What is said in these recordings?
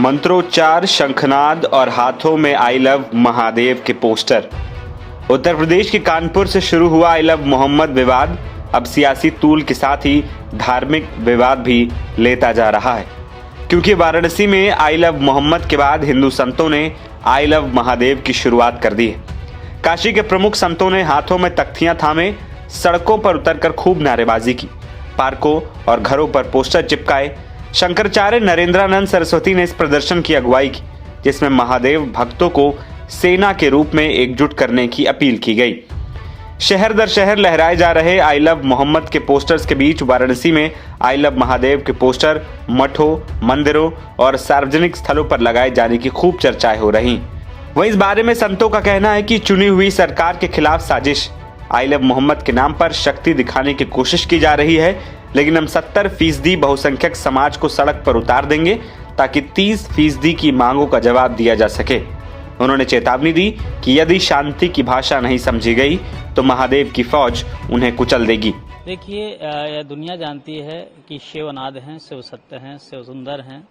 मंत्रोच्चार, शंखनाद और हाथों में आई लव महादेव के पोस्टर। उत्तर प्रदेश के कानपुर से शुरू हुआ आई लव मोहम्मद विवाद अब सियासी तूल के साथ ही धार्मिक विवाद भी लेता जा रहा है, क्योंकि वाराणसी में आई लव मोहम्मद के बाद हिंदू संतों ने आई लव महादेव की शुरुआत कर दी है। काशी के प्रमुख संतों ने हाथों में तख्तियां थामे सड़कों पर उतरकर खूब नारेबाजी की, पार्कों और घरों पर पोस्टर चिपकाए। शंकराचार्य नरेंद्रानंद सरस्वती ने इस प्रदर्शन की अगुवाई की, जिसमें महादेव भक्तों को सेना के रूप में एकजुट करने की अपील की गई। शहर दर शहर लहराए जा रहे आई लव मोहम्मद के पोस्टर्स के बीच वाराणसी में आई लव महादेव के पोस्टर मठों, मंदिरों और सार्वजनिक स्थलों पर लगाए जाने की खूब चर्चाएं हो रही। वहीं इस बारे में संतों का कहना है कि चुनी हुई सरकार के खिलाफ साजिश, आई लव मोहम्मद के नाम पर शक्ति दिखाने की कोशिश की जा रही है, लेकिन हम 70% बहुसंख्यक समाज को सड़क पर उतार देंगे ताकि 30% की मांगों का जवाब दिया जा सके। उन्होंने चेतावनी दी कि यदि शांति की भाषा नहीं समझी गई तो महादेव की फौज उन्हें कुचल देगी। देखिए, यह दुनिया जानती है कि शिव अनाद हैं, शिव सत्य हैं, शिव सुंदर हैं।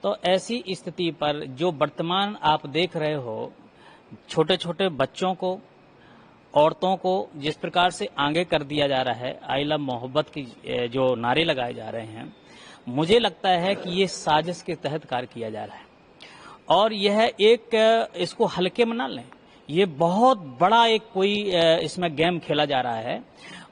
तो ऐसी स्थिति पर जो वर्तमान आप देख रहे हो, छोटे छोटे बच्चों को, औरतों को जिस प्रकार से आगे कर दिया जा रहा है, आई लव मोहब्बत की जो नारे लगाए जा रहे हैं, मुझे लगता है कि ये साजिश के तहत कार्य किया जा रहा है और यह एक इसको हल्के में ना लें। ये बहुत बड़ा एक कोई इसमें गेम खेला जा रहा है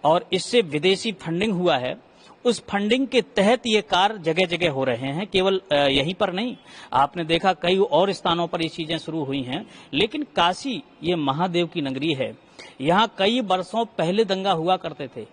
और इससे विदेशी फंडिंग हुआ है। उस फंडिंग के तहत ये कार्य जगह जगह हो रहे हैं, केवल यहीं पर नहीं, आपने देखा कई और स्थानों पर ये चीजें शुरू हुई हैं। लेकिन काशी ये महादेव की नगरी है, यहाँ कई वर्षों पहले दंगा हुआ करते थे,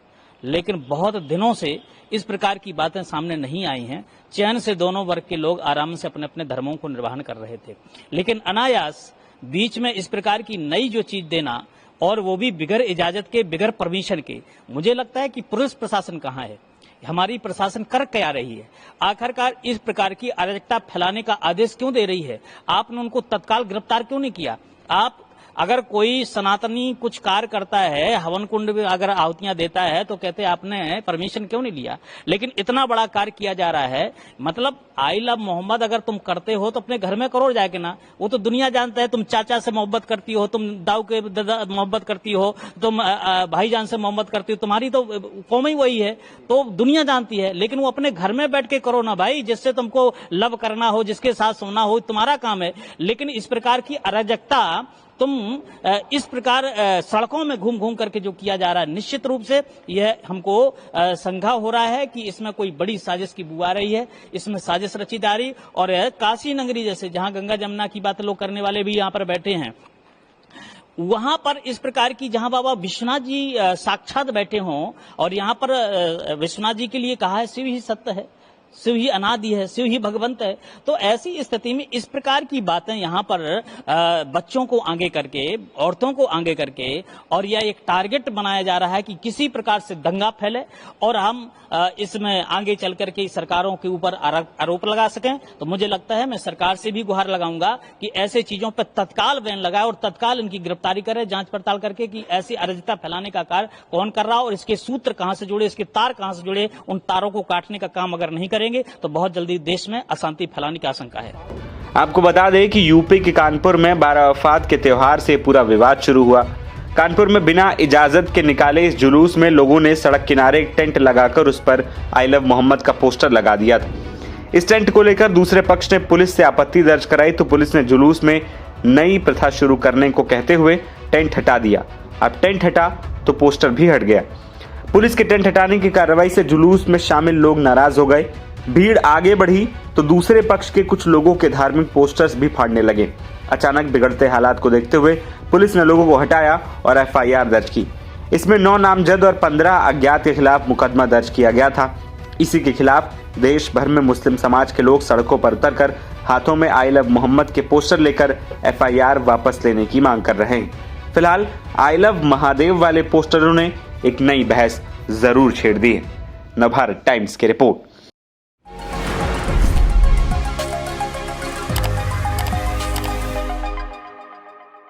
लेकिन बहुत दिनों से इस प्रकार की बातें सामने नहीं आई हैं। चैन से दोनों वर्ग के लोग आराम से अपने अपने धर्मों को निर्वहन कर रहे थे, लेकिन अनायास बीच में इस प्रकार की नई जो चीज देना, और वो भी बिगर इजाजत के, बिगर परमिशन के, मुझे लगता है कि पुलिस प्रशासन कहाँ है, हमारी प्रशासन कर क्या रही है? आखिरकार इस प्रकार की अराजकता फैलाने का आदेश क्यों दे रही है? आपने उनको तत्काल गिरफ्तार क्यों नहीं किया? आप अगर कोई सनातनी कुछ कार्य करता है, हवन कुंड में अगर आहुतियां देता है, तो कहते हैं आपने परमिशन क्यों नहीं लिया? लेकिन इतना बड़ा कार्य किया जा रहा है। मतलब आई लव मोहम्मद अगर तुम करते हो तो अपने घर में करो जाके ना। वो तो दुनिया जानता है, तुम चाचा से मोहब्बत करती हो, तुम दाऊ के मोहब्बत करती हो, तुम भाईजान से मोहब्बत करती हो, तुम्हारी तो कौम ही वही है, तो दुनिया जानती है। लेकिन वो अपने घर में बैठ के करो ना भाई, जिससे तुमको लव करना हो, जिसके साथ सोना हो, तुम्हारा काम है। लेकिन इस प्रकार की अराजकता तुम इस प्रकार सड़कों में घूम घूम करके जो किया जा रहा है, निश्चित रूप से यह हमको शंका हो रहा है कि इसमें कोई बड़ी साजिश की बू आ रही है, इसमें साजिश रची जा रही। और काशी नगरी जैसे, जहां गंगा जमुना की बात लोग करने वाले भी यहाँ पर बैठे हैं, वहां पर इस प्रकार की, जहां बाबा विश्वनाथ जी साक्षात बैठे हों, और यहाँ पर विश्वनाथ जी के लिए कहा है शिव ही सत्य है, शिव ही अनादि है, शिव ही भगवंत है। तो ऐसी स्थिति में इस प्रकार की बातें यहाँ पर बच्चों को आगे करके, औरतों को आगे करके, और यह एक टारगेट बनाया जा रहा है कि किसी प्रकार से दंगा फैले और हम इसमें आगे चल करके सरकारों के ऊपर आरोप लगा सकें। तो मुझे लगता है, मैं सरकार से भी गुहार लगाऊंगा कि ऐसे चीजों पर तत्काल बैन लगाए और तत्काल इनकी गिरफ्तारी करे, जांच पड़ताल करके कि ऐसी अराजकता फैलाने का कार्य कौन कर रहा और इसके सूत्र कहां से जुड़े, इसके तार कहां से जुड़े, उन तारों को काटने का काम अगर नहीं करेंगे तो बहुत जल्दी देश में अशांति फैलाने की आशंका है। आपको बता दें कि यूपी के कानपुर में बारावफात के त्योहार से पूरा विवाद शुरू हुआ। कानपुर में बिना इजाजत के निकाले इस जुलूस में लोगों ने सड़क किनारे एक टेंट लगाकर उस पर आई लव मोहम्मद का पोस्टर लगा दिया था। इस टेंट को लेकर दूसरे पक्ष ने पुलिस से आपत्ति दर्ज कराई, तो पुलिस ने जुलूस में नई प्रथा शुरू करने को कहते हुए टेंट हटा दिया। अब टेंट हटा तो पोस्टर भी हट गया। पुलिस के टेंट हटाने की कार्रवाई से जुलूस में शामिल लोग नाराज हो गए। भीड़ आगे बढ़ी तो दूसरे पक्ष के कुछ लोगों के धार्मिक पोस्टर्स भी फाड़ने लगे। अचानक बिगड़ते हालात को देखते हुए पुलिस ने लोगों को हटाया और एफआईआर दर्ज की। इसमें 9 नामजद और 15 अज्ञात के खिलाफ मुकदमा दर्ज किया गया था। इसी के खिलाफ देश भर में मुस्लिम समाज के लोग सड़कों पर उतरकर हाथों में आई लव मोहम्मद के पोस्टर लेकर एफआईआर वापस लेने की मांग कर रहे हैं। फिलहाल आई लव महादेव वाले पोस्टरों ने एक नई बहस जरूर छेड़ दी है। नवभारत टाइम्स की रिपोर्ट।